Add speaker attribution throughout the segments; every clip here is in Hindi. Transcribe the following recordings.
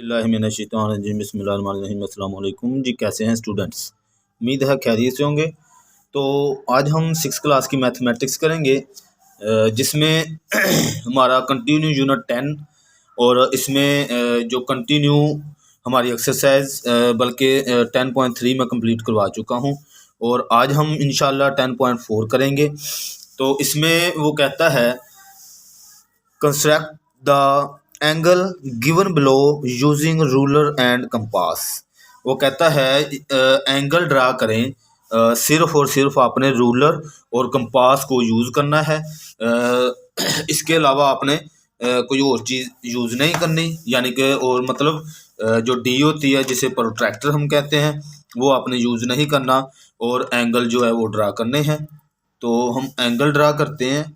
Speaker 1: बिस्मिल्लाहिर्रहमानिर्रहीम। अस्सलाम वालेकुम जी, कैसे हैं स्टूडेंट्स? उम्मीद है खैरियत से होंगे। तो आज हम 6 क्लास की मैथमेटिक्स करेंगे, जिसमें हमारा कंटिन्यू यूनिट 10 और इसमें जो कंटिन्यू हमारी एक्सरसाइज बल्कि 10.3 में कंप्लीट करवा चुका हूं और आज हम इंशाल्लाह 10.4 करेंगे। तो इसमें वो कहता है construct the angle given below using ruler and compass. वो कहता है एंगल ड्रा करें, सिर्फ और सिर्फ आपने रूलर और कंपास को यूज़ करना है। इसके अलावा आपने कोई और चीज़ यूज़ नहीं करनी, यानी कि और मतलब जो डी होती है जिसे प्रोट्रैक्टर हम कहते हैं वो आपने यूज़ नहीं करना और एंगल जो है वो ड्रा करने हैं। तो हम एंगल ड्रा करते हैं।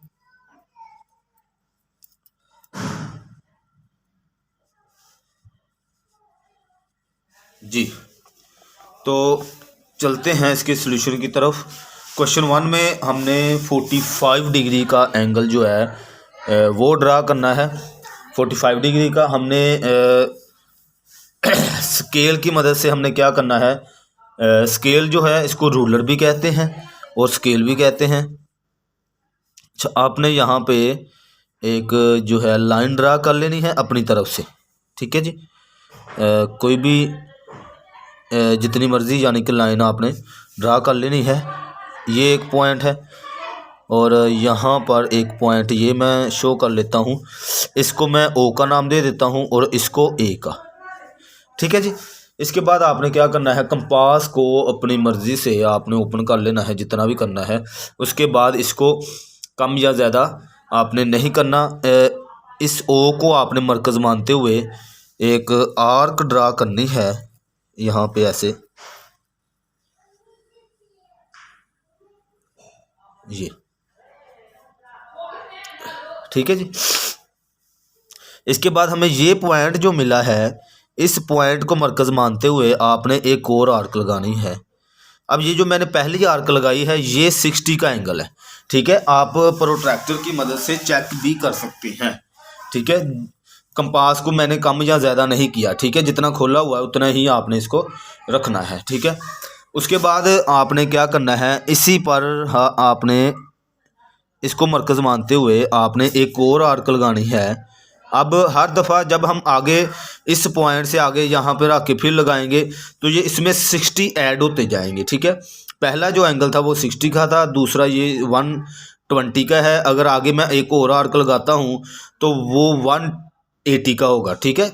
Speaker 1: जी, तो चलते हैं इसके सॉल्यूशन की तरफ। क्वेश्चन 1 में हमने 45 डिग्री का एंगल जो है वो ड्रा करना है। 45 डिग्री का हमने स्केल की मदद से हमने क्या करना है, स्केल जो है इसको रूलर भी कहते हैं और स्केल भी कहते हैं। अच्छा, आपने यहाँ पे एक जो है लाइन ड्रा कर लेनी है अपनी तरफ से, ठीक है जी। कोई भी जितनी मर्ज़ी यानी कि लाइन आपने ड्रा कर लेनी है। ये एक पॉइंट है और यहाँ पर एक पॉइंट ये मैं शो कर लेता हूँ, इसको मैं ओ का नाम दे देता हूँ और इसको ए का, ठीक है जी। इसके बाद आपने क्या करना है, कंपास को अपनी मर्ज़ी से आपने ओपन कर लेना है जितना भी करना है। उसके बाद इसको कम या ज़्यादा आपने नहीं करना। इस ओ को आपने मरकज़ मानते हुए एक आर्क ड्रा करनी है यहाँ पे ऐसे, ये ठीक है जी। इसके बाद हमें ये पॉइंट जो मिला है, इस पॉइंट को मरकज़ मानते हुए आपने एक और आर्क लगानी है। अब ये जो मैंने पहली आर्क लगाई है ये 60 का एंगल है, ठीक है। आप प्रोट्रैक्टर की मदद से चेक भी कर सकते हैं, ठीक है। कंपास को मैंने कम या ज़्यादा नहीं किया, ठीक है। जितना खोला हुआ है उतना ही आपने इसको रखना है, ठीक है। उसके बाद आपने क्या करना है, इसी पर आपने इसको मरकज़ मानते हुए आपने एक और आर्क लगानी है। अब हर दफ़ा जब हम आगे इस पॉइंट से आगे यहाँ पर रख के फिर लगाएंगे तो ये इसमें 60 ऐड होते जाएंगे, ठीक है। पहला जो एंगल था वो 60 का था, दूसरा ये 120 का है। अगर आगे मैं एक और आर्क लगाता हूँ तो वो 180 का होगा, ठीक है।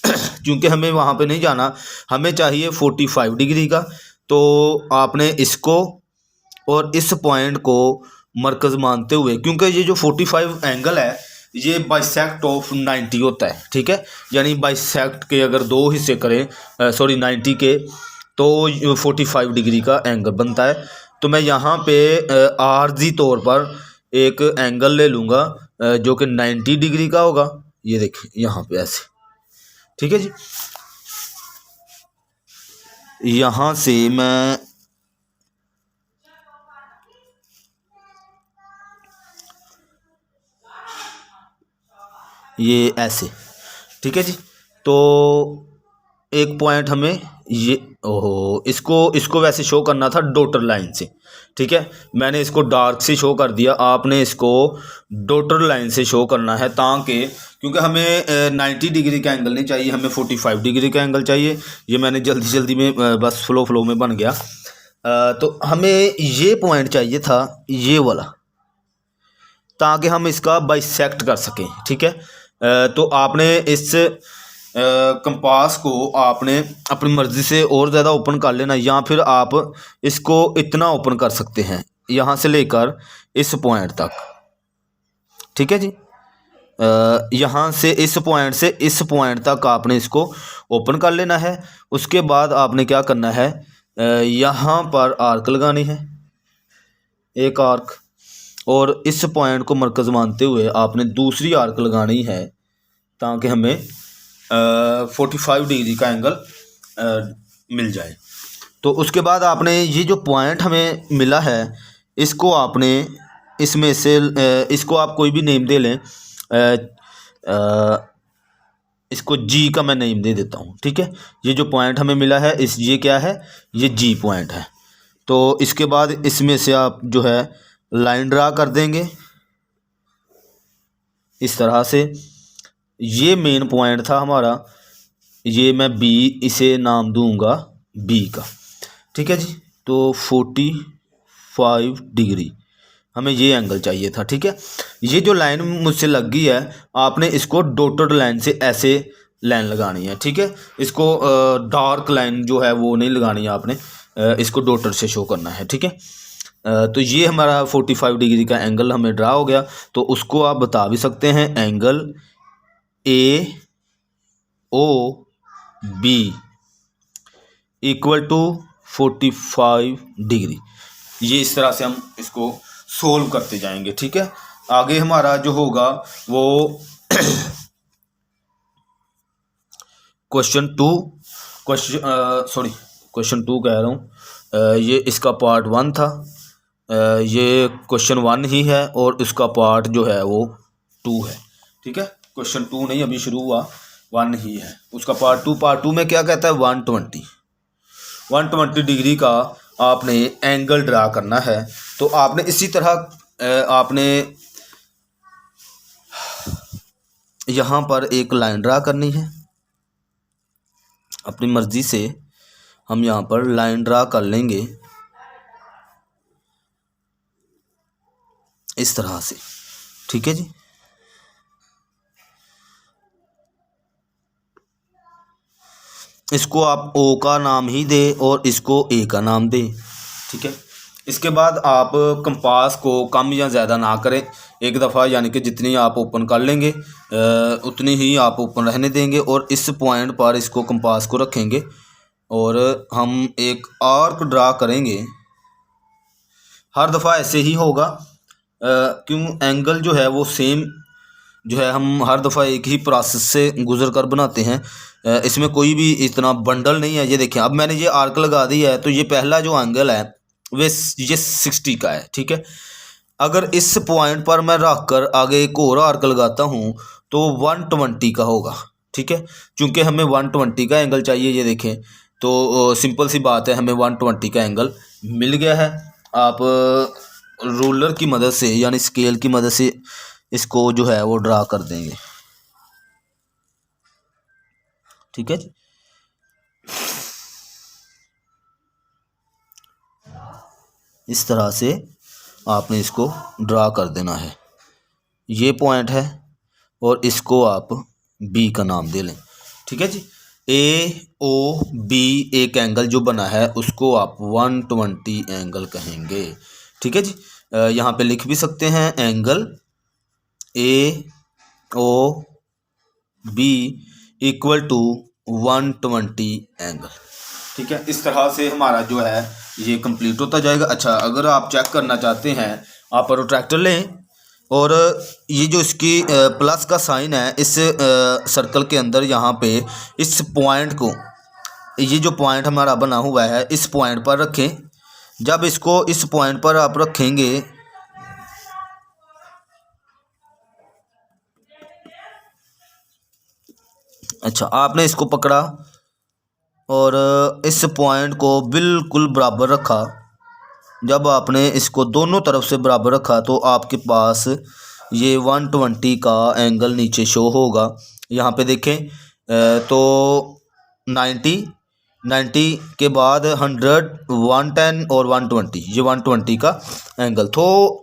Speaker 1: क्योंकि हमें वहाँ पे नहीं जाना, हमें चाहिए 45 डिग्री का। तो आपने इसको और इस पॉइंट को मरकज़ मानते हुए, क्योंकि ये जो 45 एंगल है ये बाइसेक्ट ऑफ 90 होता है, ठीक है। यानी बाइसेक्ट के अगर दो हिस्से करें 90 के, तो 45 डिग्री का एंगल बनता है। तो मैं यहाँ पे आर्जी तौर पर एक एंगल ले लूँगा जो कि 90 डिग्री का होगा। ये देखिए यहाँ पे ऐसे, ठीक है जी। यहाँ से मैं ये ऐसे, ठीक है जी। तो एक पॉइंट हमें ये इसको वैसे शो करना था डॉटर लाइन से, ठीक है। मैंने इसको डार्क से शो कर दिया, आपने इसको डॉटर लाइन से शो करना है, ताकि क्योंकि हमें 90 डिग्री का एंगल नहीं चाहिए, हमें 45 डिग्री का एंगल चाहिए। ये मैंने जल्दी जल्दी में बस फ्लो में बन गया। तो हमें ये पॉइंट चाहिए था ये वाला, ताकि हम इसका बाइसेक्ट कर सकें, ठीक है। तो आपने इस कंपास को आपने अपनी मर्ज़ी से और ज़्यादा ओपन कर लेना, या फिर आप इसको इतना ओपन कर सकते हैं यहाँ से लेकर इस पॉइंट तक, ठीक है जी। यहाँ से इस पॉइंट तक आपने इसको ओपन कर लेना है। उसके बाद आपने क्या करना है, यहाँ पर आर्क लगानी है, एक आर्क, और इस पॉइंट को मरकज़ मानते हुए आपने दूसरी आर्क लगानी है, ताकि हमें 45 डिग्री का एंगल मिल जाए। तो उसके बाद आपने ये जो पॉइंट हमें मिला है, इसको आपने इसमें से इसको आप कोई भी नेम दे लें, इसको जी का मैं नेम दे देता हूँ, ठीक है। ये जो पॉइंट हमें मिला है ये क्या है, ये जी पॉइंट है। तो इसके बाद इसमें से आप जो है लाइन ड्रा कर देंगे इस तरह से। ये मेन पॉइंट था हमारा, ये मैं बी इसे नाम दूंगा बी का, ठीक है जी। तो 45 डिग्री हमें ये एंगल चाहिए था, ठीक है। ये जो लाइन मुझसे लग गई है, आपने इसको डॉटेड लाइन से ऐसे लाइन लगानी है, ठीक है। इसको डार्क लाइन जो है वो नहीं लगानी है आपने, इसको डॉटेड से शो करना है, ठीक है। तो ये हमारा 45 डिग्री का एंगल हमें ड्रा हो गया। तो उसको आप बता भी सकते हैं angle A O B equal to 45 degree. ये इस तरह से हम इसको सोल्व करते जाएंगे, ठीक है। आगे हमारा जो होगा वो क्वेश्चन टू कह रहा हूँ, ये इसका पार्ट 1 था, ये क्वेश्चन 1 ही है और इसका पार्ट जो है वो 2 है, ठीक है। क्वेश्चन 2 नहीं अभी शुरू हुआ, 1 ही है। उसका पार्ट टू में क्या कहता है, 120 डिग्री का आपने एंगल ड्रा करना है। तो आपने इसी तरह आपने यहाँ पर एक लाइन ड्रा करनी है, अपनी मर्ज़ी से हम यहाँ पर लाइन ड्रा कर लेंगे इस तरह से, ठीक है जी। इसको आप ओ का नाम ही दे और इसको ए का नाम दे, ठीक है। इसके बाद आप कंपास को कम या ज़्यादा ना करें, एक दफ़ा यानी कि जितनी आप ओपन कर लेंगे उतनी ही आप ओपन रहने देंगे और इस पॉइंट पर इसको कंपास को रखेंगे और हम एक आर्क ड्रा करेंगे। हर दफ़ा ऐसे ही होगा, क्यों एंगल जो है वो सेम जो है, हम हर दफ़ा एक ही प्रोसेस से गुजर कर बनाते हैं, इसमें कोई भी इतना बंडल नहीं है। ये देखें, अब मैंने ये आर्क लगा दी है, तो ये पहला जो एंगल है वे ये 60 का है, ठीक है। अगर इस पॉइंट पर मैं रख कर आगे एक और आर्क लगाता हूँ तो 120 का होगा, ठीक है। चूँकि हमें 120 का एंगल चाहिए, ये देखें, तो सिंपल सी बात है, हमें 120 का एंगल मिल गया है। आप रूलर की मदद से यानी स्केल की मदद से इसको जो है वो ड्रा कर देंगे, ठीक है जी। इस तरह से आपने इसको ड्रा कर देना है। ये पॉइंट है और इसको आप बी का नाम दे लें, ठीक है जी। ए ओ बी एक एंगल जो बना है उसको आप 120 एंगल कहेंगे, ठीक है जी। यहाँ पे लिख भी सकते हैं angle A O B equal to 120 angle, ठीक है। इस तरह से हमारा जो है ये कंप्लीट होता जाएगा। अच्छा, अगर आप चेक करना चाहते हैं, आप प्रोट्रैक्टर लें और ये जो इसकी प्लस का साइन है इस सर्कल के अंदर, यहाँ पे इस पॉइंट को, ये जो पॉइंट हमारा बना हुआ है इस पॉइंट पर रखें। जब इसको इस पॉइंट पर आप रखेंगे, अच्छा, आपने इसको पकड़ा और इस पॉइंट को बिल्कुल बराबर रखा। जब आपने इसको दोनों तरफ से बराबर रखा तो आपके पास ये 120 का एंगल नीचे शो होगा। यहाँ पे देखें, तो 90 के बाद 100 110 और 120, ये 120 का एंगल। तो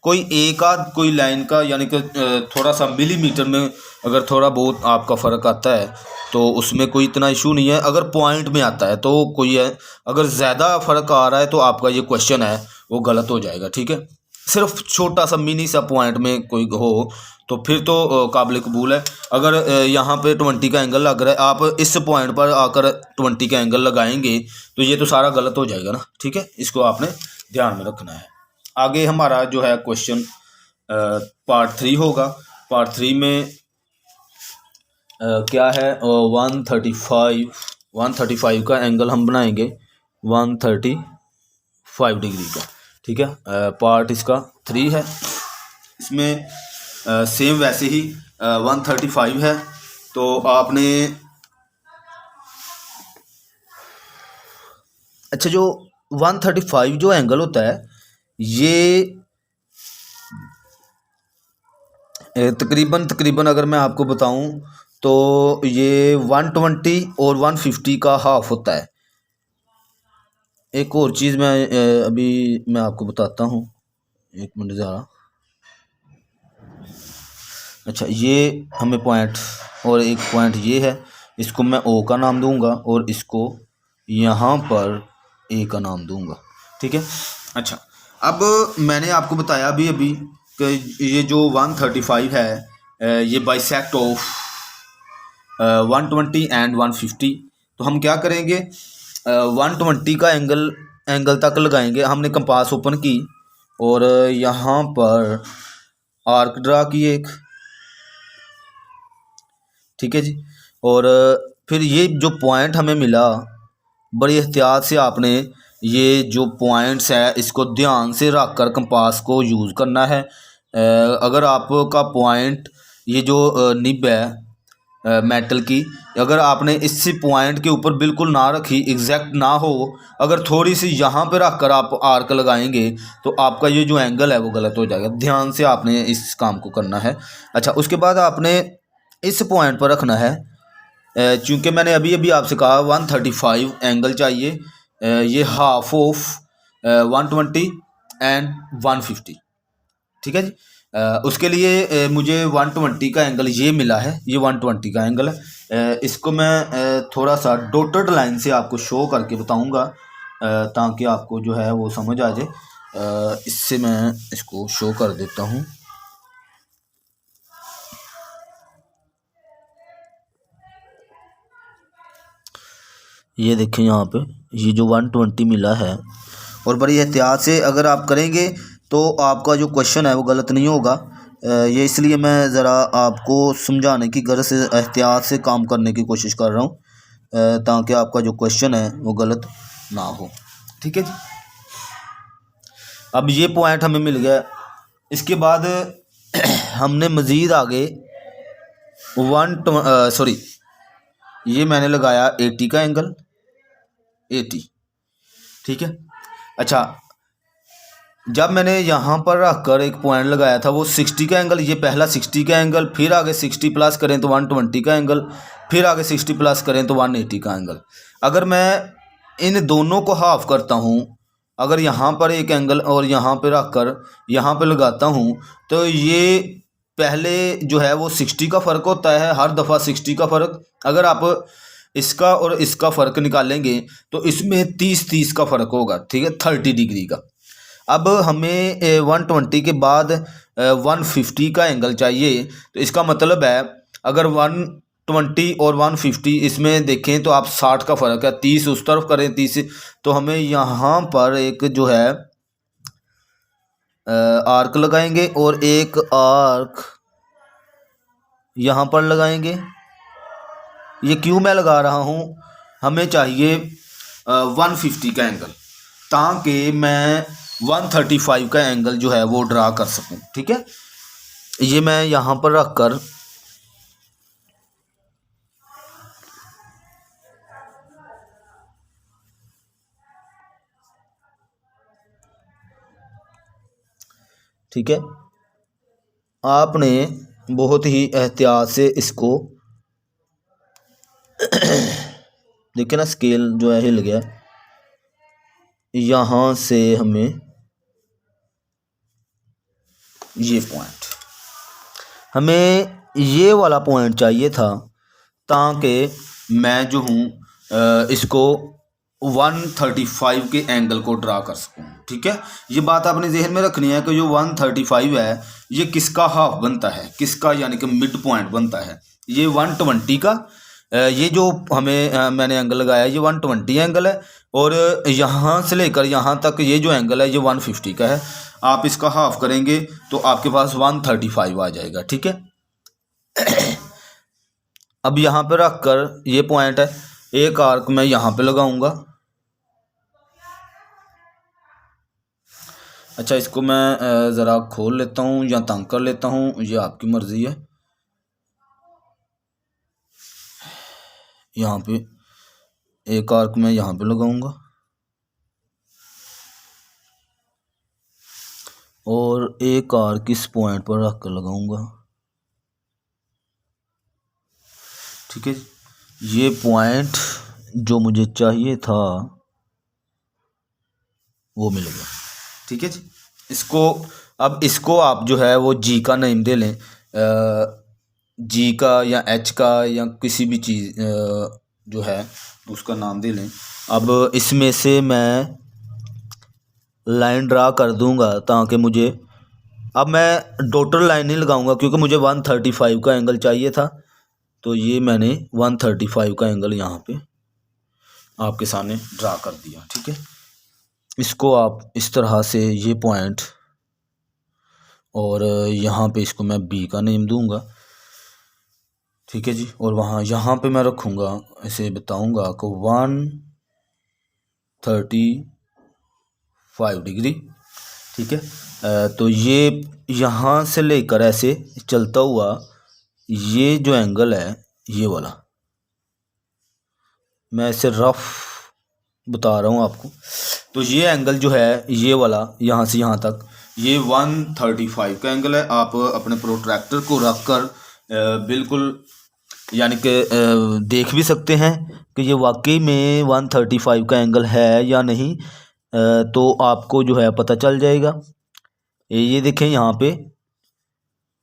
Speaker 1: कोई एक आध कोई लाइन का यानी कि थोड़ा सा मिलीमीटर में अगर थोड़ा बहुत आपका फ़र्क आता है तो उसमें कोई इतना इशू नहीं है। अगर पॉइंट में आता है तो कोई है, अगर ज़्यादा फ़र्क आ रहा है तो आपका ये क्वेश्चन है वो गलत हो जाएगा, ठीक है। सिर्फ छोटा सा मिनी सा पॉइंट में कोई हो तो फिर तो काबिल कबूल है। अगर यहाँ पे 20 का एंगल लग रहा है, आप इस पॉइंट पर आकर 20 का एंगल लगाएंगे तो ये तो सारा गलत हो जाएगा ना, ठीक है। इसको आपने ध्यान में रखना है। आगे हमारा जो है क्वेश्चन पार्ट 3 होगा। पार्ट 3 में क्या है, 135 का एंगल हम बनाएंगे 135 डिग्री का, ठीक है। पार्ट इसका 3 है। इसमें सेम वैसे ही 135 है तो आपने अच्छा जो 135 जो एंगल होता है ये तकरीबन तकरीबन अगर मैं आपको बताऊं तो ये 120 और 150 का हाफ होता है। एक और चीज़ मैं अभी मैं आपको बताता हूँ, एक मिनट ज़रा। अच्छा ये हमें पॉइंट और एक पॉइंट ये है, इसको मैं ओ का नाम दूंगा और इसको यहाँ पर ए का नाम दूंगा, ठीक है। अच्छा अब मैंने आपको बताया अभी अभी कि ये जो 135 है ये बाइसेक्ट ऑफ 120 एंड 150। तो हम क्या करेंगे 120 का एंगल तक लगाएंगे। हमने कंपास ओपन की और यहाँ पर आर्क ड्रा की एक, ठीक है जी। और फिर ये जो पॉइंट हमें मिला, बड़ी एहतियात से आपने ये जो पॉइंट्स है इसको ध्यान से रख कर कंपास को यूज़ करना है। अगर आपका पॉइंट ये जो निब है मेटल की, अगर आपने इसी पॉइंट के ऊपर बिल्कुल ना रखी, एग्जैक्ट ना हो, अगर थोड़ी सी यहाँ पे रख कर आप आर्क लगाएंगे तो आपका ये जो एंगल है वो गलत हो जाएगा। ध्यान से आपने इस काम को करना है। अच्छा उसके बाद आपने इस पॉइंट पर रखना है, चूँकि मैंने अभी अभी आपसे कहा 135 एंगल चाहिए, ये हाफ ऑफ 120 एंड 150, ठीक है जी। उसके लिए मुझे 120 का एंगल ये मिला है, ये 120 का एंगल है। इसको मैं थोड़ा सा डॉटेड लाइन से आपको शो करके बताऊंगा ताकि आपको जो है वो समझ आ जाए। इससे मैं इसको शो कर देता हूँ। ये देखें यहाँ पे ये जो 120 मिला है, और बड़ी एहतियात से अगर आप करेंगे तो आपका जो क्वेश्चन है वो गलत नहीं होगा। ये इसलिए मैं ज़रा आपको समझाने की गर्ज से एहतियात से काम करने की कोशिश कर रहा हूँ ताकि आपका जो क्वेश्चन है वो गलत ना हो, ठीक है जी। अब ये पॉइंट हमें मिल गया। इसके बाद हमने मज़ीद आगे ये मैंने लगाया 80 का एंगल, 80, ठीक है। अच्छा जब मैंने यहाँ पर रख कर एक पॉइंट लगाया था वो 60 का एंगल, ये पहला 60 का एंगल, फिर आगे 60 प्लस करें तो 120 का एंगल, फिर आगे 60 प्लस करें तो 180 का एंगल। अगर मैं इन दोनों को हाफ करता हूँ, अगर यहाँ पर एक एंगल और यहाँ पर रख कर यहाँ पर लगाता हूँ तो ये पहले जो है वो 60 का फ़र्क होता है, हर दफ़ा 60 का फ़र्क। अगर आप इसका और इसका फ़र्क निकालेंगे तो इसमें 30 का फ़र्क होगा, ठीक है, 30 डिग्री का। अब हमें 120 के बाद 150 का एंगल चाहिए। तो इसका मतलब है अगर 120 और 150 इसमें देखें तो आप 60 का फ़र्क है, 30 उस तरफ करें 30, तो हमें यहाँ पर एक जो है आर्क लगाएंगे और एक आर्क यहाँ पर लगाएंगे। ये क्यों मैं लगा रहा हूँ, हमें चाहिए 150 का एंगल ताकि मैं 135 का एंगल जो है वो ड्रा कर सकूं, ठीक है। ये मैं यहाँ पर रख कर ठीक है, आपने बहुत ही एहतियात से इसको देखिए ना, स्केल जो है हिल गया। यहाँ से हमें ये पॉइंट, हमें ये वाला पॉइंट चाहिए था ताकि मैं जो हूँ इसको 135 के एंगल को ड्रा कर सकूँ, ठीक है। ये बात आपने जहन में रखनी है कि जो 135 है ये किसका हाफ बनता है, किसका यानी कि मिड पॉइंट बनता है, ये 120 का। ये जो हमें मैंने एंगल लगाया ये 120 एंगल है और यहाँ से लेकर यहाँ तक ये जो एंगल है ये 150 का है। आप इसका हाफ करेंगे तो आपके पास 135 आ जाएगा, ठीक है। अब यहाँ पे रख कर ये पॉइंट है, एक आर्क मैं यहाँ पे लगाऊंगा। अच्छा इसको मैं ज़रा खोल लेता हूँ या तंग कर लेता हूँ, ये आपकी मर्ज़ी है। यहाँ पे एक आर्क मैं यहाँ पे लगाऊंगा और एक आर्क इस पॉइंट पर रख कर लगाऊंगा। ठीक है, ये पॉइंट जो मुझे चाहिए था वो मिल गया। ठीक है जी, इसको आप जो है वो जी का नेम दे लें, जी का या एच का या किसी भी चीज़ जो है उसका नाम दे लें। अब इसमें से मैं लाइन ड्रा कर दूंगा ताकि मुझे, अब मैं डॉटर लाइन नहीं लगाऊंगा क्योंकि मुझे 135 का एंगल चाहिए था, तो ये मैंने 135 का एंगल यहाँ पे आपके सामने ड्रा कर दिया। ठीक है, इसको आप इस तरह से ये पॉइंट, और यहाँ पे इसको मैं बी का नेम दूंगा। ठीक है जी, और वहाँ यहाँ पे मैं रखूँगा, ऐसे बताऊँगा कि 135 डिग्री। ठीक है, तो ये यहाँ से लेकर ऐसे चलता हुआ ये जो एंगल है ये वाला, मैं ऐसे रफ बता रहा हूँ आपको, तो ये एंगल जो है ये वाला यहाँ से यहाँ तक ये 135 का एंगल है। आप अपने प्रोट्रैक्टर को रख कर बिल्कुल यानी कि देख भी सकते हैं कि ये वाकई में 135 का एंगल है या नहीं, तो आपको जो है पता चल जाएगा। ये देखें यहाँ पे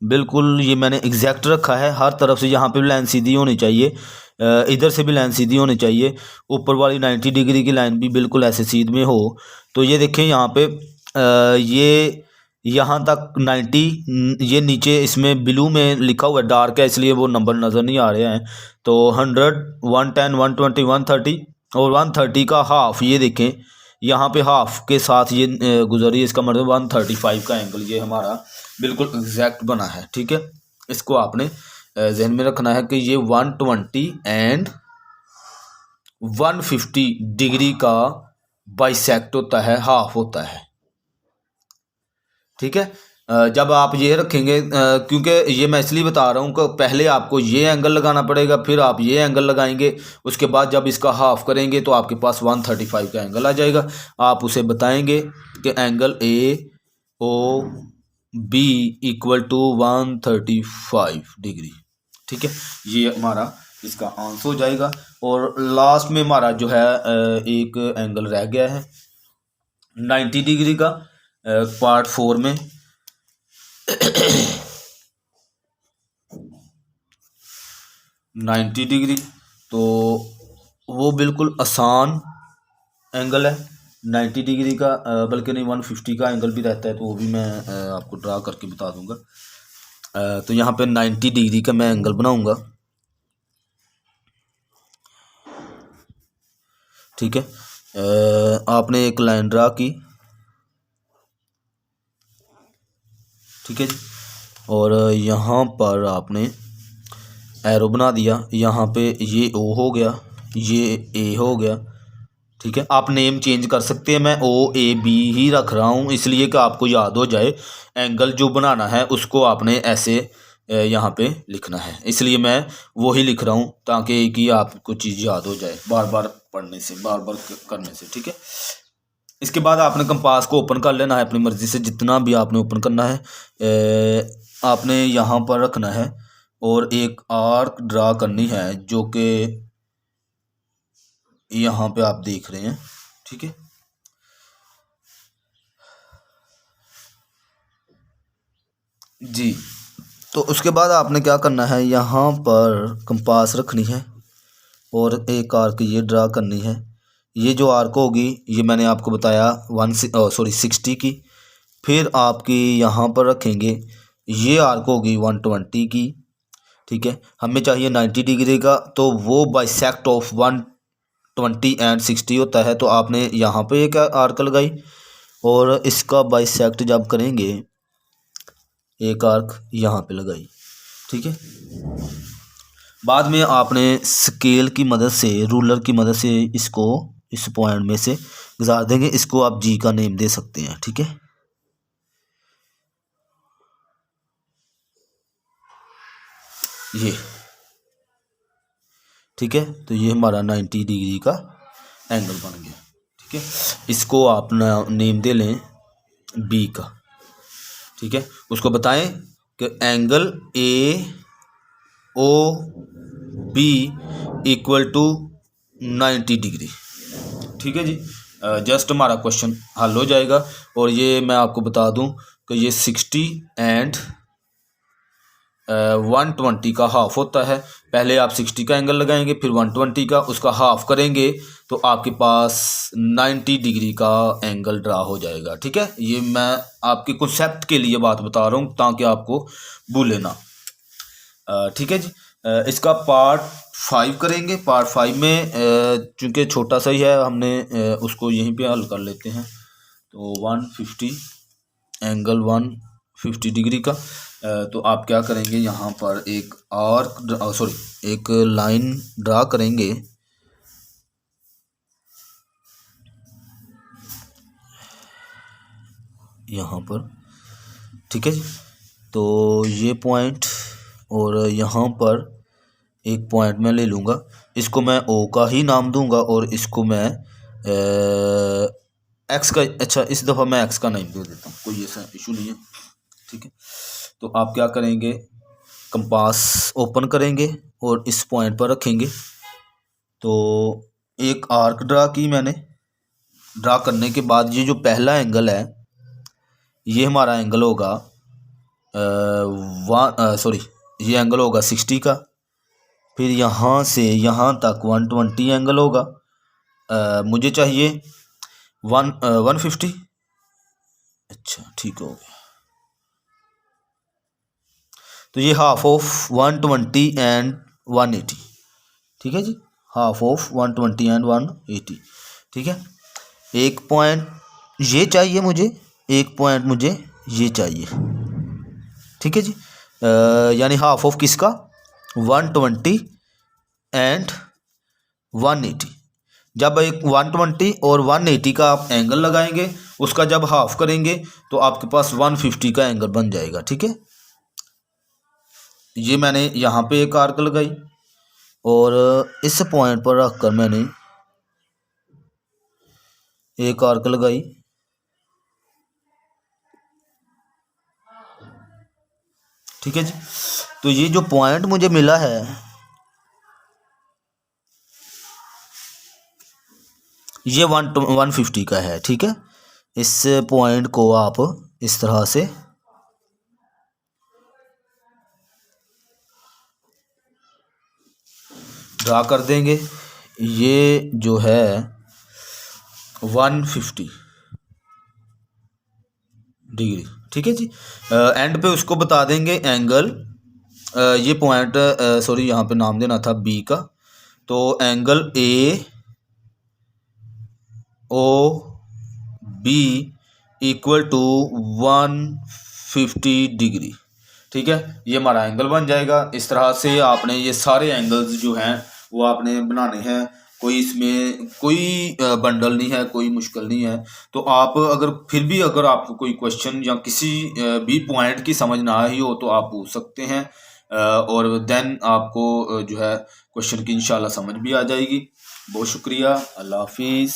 Speaker 1: बिल्कुल ये मैंने एग्जैक्ट रखा है, हर तरफ से यहाँ पे भी लाइन सीधी होनी चाहिए, इधर से भी लाइन सीधी होनी चाहिए, ऊपर वाली 90 डिग्री की लाइन भी बिल्कुल ऐसे सीध में हो। तो ये देखें यहाँ पे ये यहाँ तक 90, ये नीचे इसमें ब्लू में लिखा हुआ है, डार्क है इसलिए वो नंबर नज़र नहीं आ रहे हैं। तो 100, 110, 120, 130 और 130 का हाफ, ये देखें यहाँ पे हाफ के साथ ये गुजरी है, इसका मतलब 135 का एंगल ये हमारा बिल्कुल एग्जैक्ट बना है। ठीक है, इसको आपने जहन में रखना है कि ये 120 एंड 150 डिग्री का बाइसेक्ट होता है, हाफ होता है। ठीक है, जब आप ये रखेंगे, क्योंकि ये मैं इसलिए बता रहा हूँ कि पहले आपको ये एंगल लगाना पड़ेगा, फिर आप ये एंगल लगाएंगे, उसके बाद जब इसका हाफ करेंगे तो आपके पास 135 का एंगल आ जाएगा। आप उसे बताएंगे कि angle A O B equal to 135 degree. ठीक है, ये हमारा इसका आंसर हो जाएगा। और लास्ट में हमारा जो है एक एंगल रह गया है 90 डिग्री का, पार्ट 4 में। नाइन्टी डिग्री, तो वो बिल्कुल आसान एंगल है 90 डिग्री का, बल्कि नहीं 150 का एंगल भी रहता है, तो वो भी मैं आपको ड्रा करके बता दूंगा। तो यहाँ पे 90 डिग्री का मैं एंगल बनाऊंगा। ठीक है, आपने एक लाइन ड्रा की। ठीक है जी, और यहाँ पर आपने एरो बना दिया, यहाँ पे ये ओ हो गया, ये ए हो गया। ठीक है, आप नेम चेंज कर सकते हैं, मैं ओ ए बी ही रख रहा हूँ इसलिए कि आपको याद हो जाए। एंगल जो बनाना है उसको आपने ऐसे यहाँ पे लिखना है, इसलिए मैं वो ही लिख रहा हूँ ताकि कि आपको चीज़ याद हो जाए बार बार पढ़ने से, बार बार करने से। ठीक है, इसके बाद आपने कंपास को ओपन कर लेना है अपनी मर्ज़ी से, जितना भी आपने ओपन करना है आपने यहाँ पर रखना है, और एक आर्क ड्रा करनी है जो कि यहाँ पे आप देख रहे हैं। ठीक है, जी, तो उसके बाद आपने क्या करना है, यहाँ पर कंपास रखनी है और एक आर्क ये ड्रा करनी है। ये जो आर्क होगी ये मैंने आपको बताया 60 की, फिर आपकी यहाँ पर रखेंगे ये आर्क होगी 120 की। ठीक है, हमें चाहिए 90 डिग्री का, तो वो बाइसेक्ट ऑफ 120 एंड 60 होता है, तो आपने यहाँ पे एक आर्क लगाई और इसका बाइसेक्ट जब करेंगे एक आर्क यहाँ पे लगाई। ठीक है, बाद में आपने स्केल की मदद से, रूलर की मदद से इसको इस पॉइंट में से गुजार देंगे, इसको आप जी का नेम दे सकते हैं। ठीक है, ये ठीक है। तो ये हमारा 90 डिग्री का एंगल बन गया। ठीक है, इसको आप नेम दे लें बी का। ठीक है, उसको बताएं कि angle A O B equal to 90 degree. ठीक है जी, जस्ट हमारा क्वेश्चन हल हो जाएगा। और ये मैं आपको बता दूं कि ये 60 एंड 120 का हाफ होता है। पहले आप 60 का एंगल लगाएंगे, फिर 120 का, उसका हाफ करेंगे तो आपके पास 90 डिग्री का एंगल ड्रा हो जाएगा। ठीक है, ये मैं आपके कॉन्सेप्ट के लिए बात बता रहा हूँ ताकि आपको भूले ना। ठीक है जी, इसका पार्ट 5 करेंगे। पार्ट 5 में चूँकि छोटा सा ही है, हमने उसको यहीं पे हल कर लेते हैं। तो 150 एंगल 150 डिग्री का, तो आप क्या करेंगे, यहाँ पर एक एक लाइन ड्रा करेंगे। यहाँ पर ठीक है जी, तो ये पॉइंट और यहाँ पर एक पॉइंट मैं ले लूँगा, इसको मैं ओ का ही नाम दूंगा और इसको मैं एक्स का, अच्छा इस दफ़ा मैं एक्स का नाम दे देता हूँ, कोई ऐसा इशू नहीं है। ठीक है, तो आप क्या करेंगे, कंपास ओपन करेंगे और इस पॉइंट पर रखेंगे। तो एक आर्क ड्रा की मैंने। ड्रा करने के बाद ये जो पहला एंगल है, ये हमारा एंगल होगा ये एंगल होगा 60 का। फिर यहाँ से यहाँ तक 120 एंगल होगा। मुझे चाहिए 150। अच्छा ठीक हो गया। तो ये हाफ ऑफ 120 एंड 180। ठीक है जी, हाफ ऑफ 120 एंड 180। ठीक है, एक पॉइंट ये चाहिए मुझे, एक पॉइंट मुझे ये चाहिए। ठीक है जी, यानी हाफ ऑफ किसका, 120 एंड 180। जब एक 120 और 180 का आप एंगल लगाएंगे, उसका जब हाफ करेंगे तो आपके पास 150 का एंगल बन जाएगा। ठीक है, ये मैंने यहाँ पे एक आर्क लगाई और इस पॉइंट पर रखकर मैंने एक आर्क लगाई। ठीक है जी, तो ये जो पॉइंट मुझे मिला है, ये 150 का है। ठीक है, इस पॉइंट को आप इस तरह से ड्रा कर देंगे। ये जो है 150 डिग्री। ठीक है जी, एंड पे उसको बता देंगे एंगल, ये पॉइंट सॉरी यहाँ पे नाम देना था बी का। तो angle A O B equal to 150 degree. ठीक है, ये हमारा एंगल बन जाएगा। इस तरह से आपने ये सारे एंगल्स जो हैं वो आपने बनाने हैं। कोई इसमें कोई बंडल नहीं है, कोई मुश्किल नहीं है। तो आप अगर फिर भी अगर आपको कोई क्वेश्चन या किसी भी पॉइंट की समझ ना आई हो तो आप पूछ सकते हैं, और देन आपको जो है क्वेश्चन की इंशाल्लाह समझ भी आ जाएगी। बहुत शुक्रिया, अल्लाह हाफिज़।